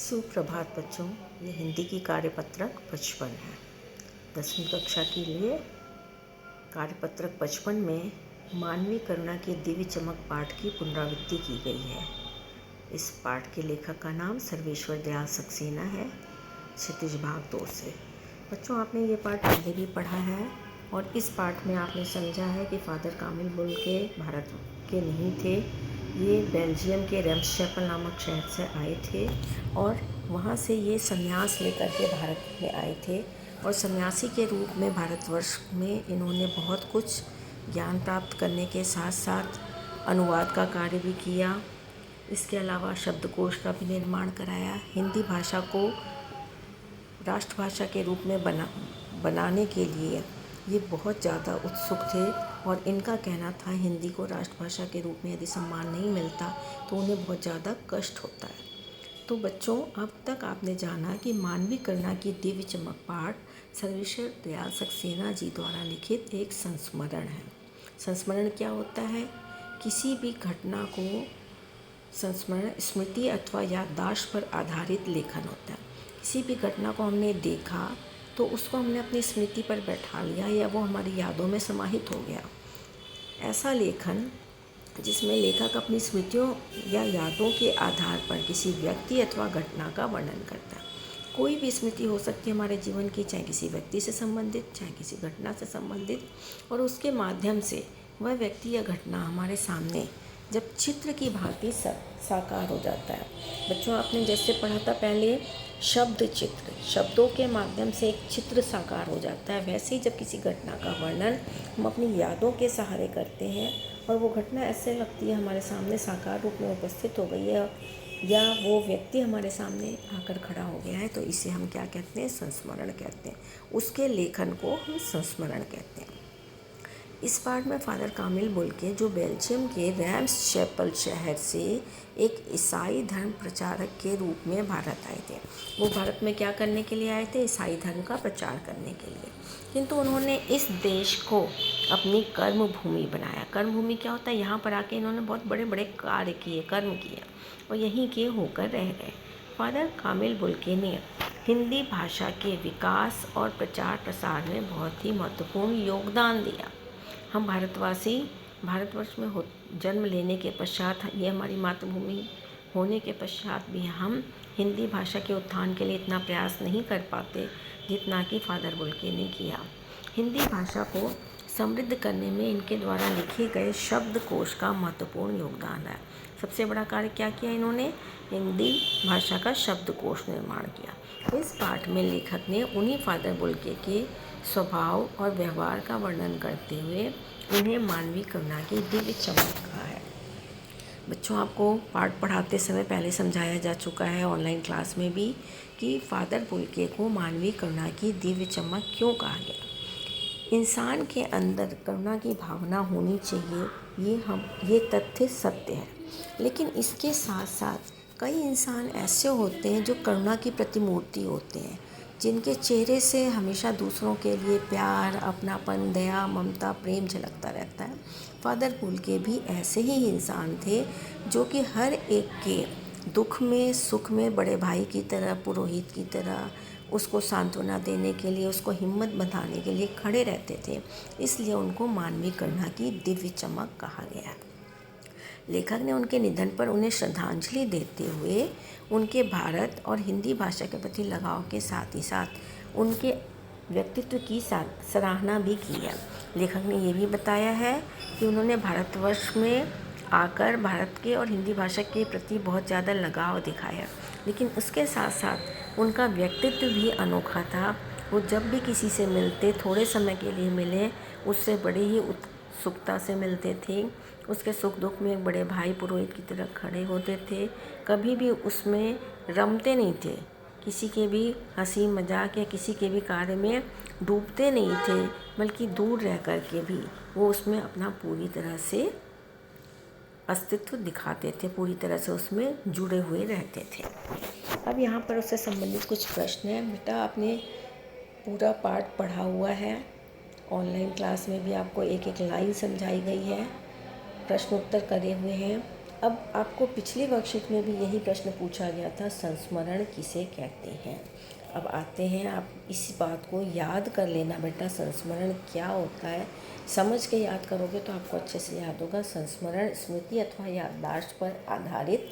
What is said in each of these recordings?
सुप्रभात बच्चों। ये हिंदी की कार्यपत्रक 55 है। 10वीं कक्षा के लिए कार्यपत्रक 55 में मानवीय करुणा की दिव्य चमक पाठ की पुनरावृत्ति की गई है। इस पाठ के लेखक का नाम सर्वेश्वर दयाल सक्सेना है। क्षितिज भाग 2 से। बच्चों, आपने ये पाठ पहले भी पढ़ा है और इस पाठ में आपने समझा है कि फादर कामिल बुल्के भारत के नहीं थे। ये बेल्जियम के रेम्सचैपल नामक शहर से आए थे और वहाँ से ये संन्यास लेकर के भारत में आए थे और सन्यासी के रूप में भारतवर्ष में इन्होंने बहुत कुछ ज्ञान प्राप्त करने के साथ साथ अनुवाद का कार्य भी किया। इसके अलावा शब्दकोश का भी निर्माण कराया। हिंदी भाषा को राष्ट्रभाषा के रूप में बनाने के लिए ये बहुत ज़्यादा उत्सुक थे और इनका कहना था हिंदी को राष्ट्रभाषा के रूप में यदि सम्मान नहीं मिलता तो उन्हें बहुत ज़्यादा कष्ट होता है। तो बच्चों, अब तक आपने जाना कि मानवीय करुणा की दिव्य चमक पाठ सर्वेश्वर दयाल सक्सेना जी द्वारा लिखित एक संस्मरण है। संस्मरण क्या होता है? किसी भी घटना को संस्मरण स्मृति अथवा याददाश्त पर आधारित लेखन होता है। किसी भी घटना को हमने देखा तो उसको हमने अपनी स्मृति पर बैठा लिया या वो हमारी यादों में समाहित हो गया। ऐसा लेखन जिसमें लेखक अपनी स्मृतियों या यादों के आधार पर किसी व्यक्ति अथवा घटना का वर्णन करता है। कोई भी स्मृति हो सकती है हमारे जीवन की, चाहे किसी व्यक्ति से संबंधित, चाहे किसी घटना से संबंधित, और उसके माध्यम से वह व्यक्ति या घटना हमारे सामने जब चित्र की भांति साकार हो जाता है। बच्चों, आपने जैसे पढ़ा था पहले शब्द चित्र, शब्दों के माध्यम से एक चित्र साकार हो जाता है। वैसे ही जब किसी घटना का वर्णन हम अपनी यादों के सहारे करते हैं और वो घटना ऐसे लगती है हमारे सामने साकार रूप में उपस्थित हो गई है या वो व्यक्ति हमारे सामने आकर खड़ा हो गया है, तो इसे हम क्या कहते हैं? संस्मरण कहते हैं। उसके लेखन को हम संस्मरण कहते हैं। इस पाठ में फादर कामिल बुल्के जो बेल्जियम के रेम्सचैपल शहर से एक ईसाई धर्म प्रचारक के रूप में भारत आए थे। वो भारत में क्या करने के लिए आए थे? ईसाई धर्म का प्रचार करने के लिए। किंतु उन्होंने इस देश को अपनी कर्म भूमि बनाया। कर्म भूमि क्या होता है? यहाँ पर आके इन्होंने बहुत बड़े बड़े कार्य किए, कर्म किए और यहीं के होकर रह गए। फादर कामिल बुल्के ने हिंदी भाषा के विकास और प्रचार प्रसार में बहुत ही महत्वपूर्ण योगदान दिया। हम भारतवासी भारतवर्ष में जन्म लेने के पश्चात, ये हमारी मातृभूमि होने के पश्चात भी हम हिंदी भाषा के उत्थान के लिए इतना प्रयास नहीं कर पाते जितना कि फादर बुल्के ने किया। हिंदी भाषा को समृद्ध करने में इनके द्वारा लिखे गए शब्दकोश का महत्वपूर्ण योगदान है। सबसे बड़ा कार्य क्या किया इन्होंने? हिंदी भाषा का शब्दकोश निर्माण किया। इस पाठ में लेखक ने उन्हीं फादर बुल्के के स्वभाव और व्यवहार का वर्णन करते हुए उन्हें मानवीय करुणा की दिव्य चमक कहा है। बच्चों, आपको पाठ पढ़ाते समय पहले समझाया जा चुका है ऑनलाइन क्लास में भी कि फादर बुल्के को मानवीय करुणा की दिव्य चमक क्यों कहा गया। इंसान के अंदर करुणा की भावना होनी चाहिए, ये तथ्य सत्य है। लेकिन इसके साथ साथ कई इंसान ऐसे होते हैं जो करुणा की प्रतिमूर्ति होते हैं, जिनके चेहरे से हमेशा दूसरों के लिए प्यार, अपनापन, दया, ममता, प्रेम झलकता रहता है। फादर बुल्के भी ऐसे ही इंसान थे जो कि हर एक के दुख में, सुख में बड़े भाई की तरह, पुरोहित की तरह उसको सांत्वना देने के लिए, उसको हिम्मत बंधाने के लिए खड़े रहते थे। इसलिए उनको मानवीय करुणा की दिव्य चमक कहा गया है। लेखक ने उनके निधन पर उन्हें श्रद्धांजलि देते हुए उनके भारत और हिंदी भाषा के प्रति लगाव के साथ ही साथ उनके व्यक्तित्व की सराहना भी की है। लेखक ने ये भी बताया है कि उन्होंने भारतवर्ष में आकर भारत के और हिंदी भाषा के प्रति बहुत ज़्यादा लगाव दिखाया, लेकिन उसके साथ साथ उनका व्यक्तित्व भी अनोखा था। वो जब भी किसी से मिलते, थोड़े समय के लिए मिले, उससे बड़े ही उत्सुकता से मिलते थे। उसके सुख दुख में एक बड़े भाई पुरोहित की तरह खड़े होते थे। कभी भी उसमें रमते नहीं थे, किसी के भी हंसी मजाक या किसी के भी कार्य में डूबते नहीं थे, बल्कि दूर रह कर के भी वो उसमें अपना पूरी तरह से अस्तित्व दिखाते थे, पूरी तरह से उसमें जुड़े हुए रहते थे। अब यहाँ पर उससे संबंधित कुछ प्रश्न हैं। बेटा, आपने पूरा पाठ पढ़ा हुआ है, ऑनलाइन क्लास में भी आपको एक एक लाइन समझाई गई है, प्रश्न उत्तर करे हुए हैं। अब आपको पिछली वर्कशीट में भी यही प्रश्न पूछा गया था, संस्मरण किसे कहते हैं। अब आते हैं, आप इस बात को याद कर लेना बेटा, संस्मरण क्या होता है। समझ के याद करोगे तो आपको अच्छे से याद होगा। संस्मरण स्मृति अथवा याददाश्त पर आधारित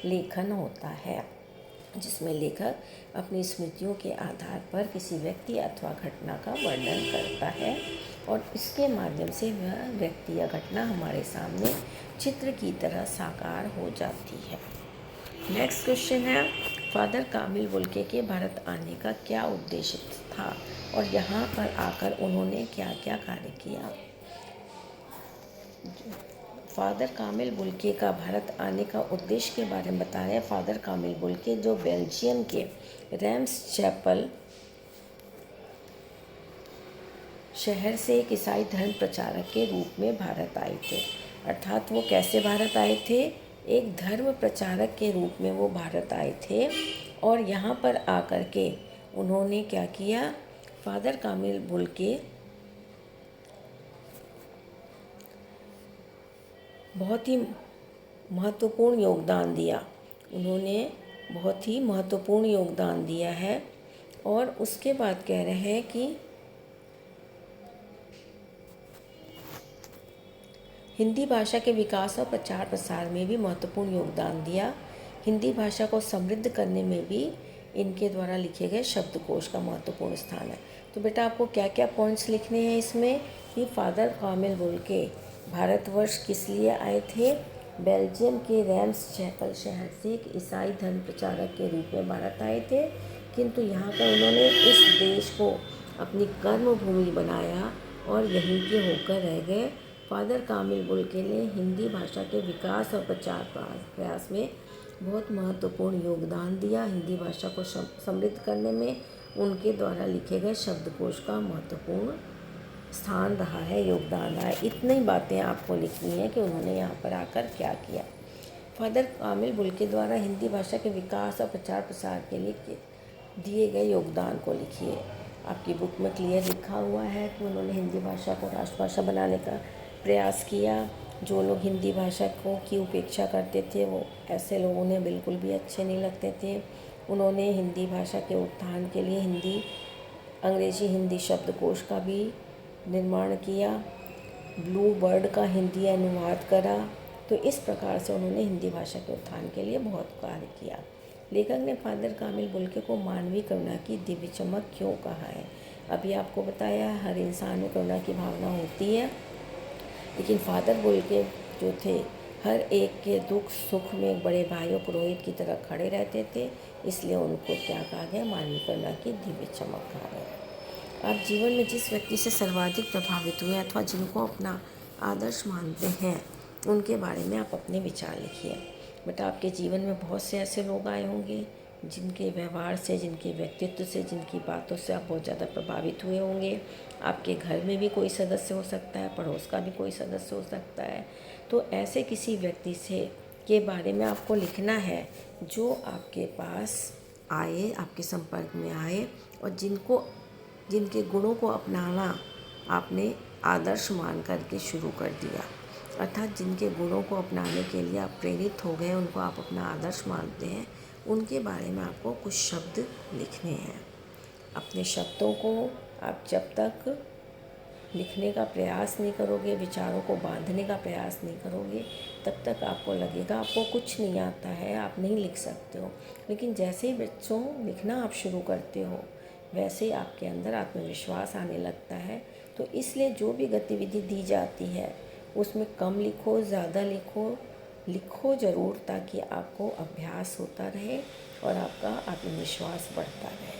लेखन होता है, जिसमें लेखक अपनी स्मृतियों के आधार पर किसी व्यक्ति अथवा घटना का वर्णन करता है और इसके माध्यम से वह व्यक्ति या घटना हमारे सामने चित्र की तरह साकार हो जाती है। नेक्स्ट क्वेश्चन है, फादर कामिल बुल्के के भारत आने का क्या उद्देश्य था और यहाँ पर आकर उन्होंने क्या क्या कार्य किया। फादर कामिल बुल्के का भारत आने का उद्देश्य के बारे में बताया है। फादर कामिल बुल्के जो बेल्जियम के रैम्स चैपल शहर से एक ईसाई धर्म प्रचारक के रूप में भारत आए थे। अर्थात वो कैसे भारत आए थे, एक धर्म प्रचारक के रूप में वो भारत आए थे और यहाँ पर आकर के उन्होंने क्या किया, फादर कामिल बुल्के बहुत ही महत्वपूर्ण योगदान दिया। उन्होंने बहुत ही महत्वपूर्ण योगदान दिया है और उसके बाद कह रहे हैं कि हिंदी भाषा के विकास और प्रचार प्रसार में भी महत्वपूर्ण योगदान दिया। हिंदी भाषा को समृद्ध करने में भी इनके द्वारा लिखे गए शब्दकोश का महत्वपूर्ण स्थान है। तो बेटा आपको क्या क्या पॉइंट्स लिखने हैं इसमें कि फादर कामिल बुल्के भारतवर्ष किस लिए आए थे, बेल्जियम के रैम्स चैपल शहर से एक ईसाई धर्म प्रचारक के रूप में भारत आए थे, किंतु यहाँ पर उन्होंने इस देश को अपनी कर्म भूमि बनाया और यहीं के होकर रह गए। फादर कामिल बुल्के ने हिंदी भाषा के विकास और प्रचार प्रयास में बहुत महत्वपूर्ण योगदान दिया। हिंदी भाषा को समृद्ध करने में उनके द्वारा लिखे गए शब्दकोश का महत्वपूर्ण स्थान रहा है, योगदान रहा है। इतनी बातें आपको लिखनी है कि उन्होंने यहाँ पर आकर क्या किया। फादर कामिल बुल्के द्वारा हिंदी भाषा के विकास और प्रचार प्रसार के लिए दिए गए योगदान को लिखिए। आपकी बुक में क्लियर लिखा हुआ है कि उन्होंने हिंदी भाषा को राष्ट्रभाषा बनाने का प्रयास किया। जो लोग हिंदी भाषा को की उपेक्षा करते थे वो ऐसे लोग उन्हें बिल्कुल भी अच्छे नहीं लगते थे। उन्होंने हिंदी भाषा के उत्थान के लिए अंग्रेजी हिंदी शब्दकोश का भी निर्माण किया, ब्लू बर्ड का हिंदी अनुवाद करा। तो इस प्रकार से उन्होंने हिंदी भाषा के उत्थान के लिए बहुत कार्य किया। लेखक ने फादर कामिल बुल्के को मानवीय करुणा की दिव्य चमक क्यों कहा है। अभी आपको बताया हर इंसान में करुणा की भावना होती है, लेकिन फादर बुल्के जो थे हर एक के दुख सुख में एक बड़े भाई और पुरोहित की तरह खड़े रहते थे, इसलिए उनको क्या कहा गया, मानवीय करुणा की दिव्य चमक कहा गया। आप जीवन में जिस व्यक्ति से सर्वाधिक प्रभावित हुए अथवा जिनको अपना आदर्श मानते हैं उनके बारे में आप अपने विचार लिखिए। बेटा आपके जीवन में बहुत से ऐसे लोग आए होंगे जिनके व्यवहार से, जिनके व्यक्तित्व से, जिनकी बातों से आप बहुत ज़्यादा प्रभावित हुए होंगे। आपके घर में भी कोई सदस्य हो सकता है, पड़ोस का भी कोई सदस्य हो सकता है। तो ऐसे किसी व्यक्ति से के बारे में आपको लिखना है जो आपके पास आए, आपके संपर्क में आए और जिनके गुणों को अपनाना आपने आदर्श मान करके शुरू कर दिया। अर्थात जिनके गुणों को अपनाने के लिए आप प्रेरित हो गए, उनको आप अपना आदर्श मानते हैं, उनके बारे में आपको कुछ शब्द लिखने हैं। अपने शब्दों को आप जब तक लिखने का प्रयास नहीं करोगे, विचारों को बांधने का प्रयास नहीं करोगे, तब तक आपको लगेगा आपको कुछ नहीं आता है, आप नहीं लिख सकते हो। लेकिन जैसे ही बच्चों लिखना आप शुरू करते हो वैसे ही आपके अंदर आत्मविश्वास आने लगता है। तो इसलिए जो भी गतिविधि दी जाती है उसमें कम लिखो, ज़्यादा लिखो ज़रूर, ताकि आपको अभ्यास होता रहे और आपका आत्मविश्वास बढ़ता रहे।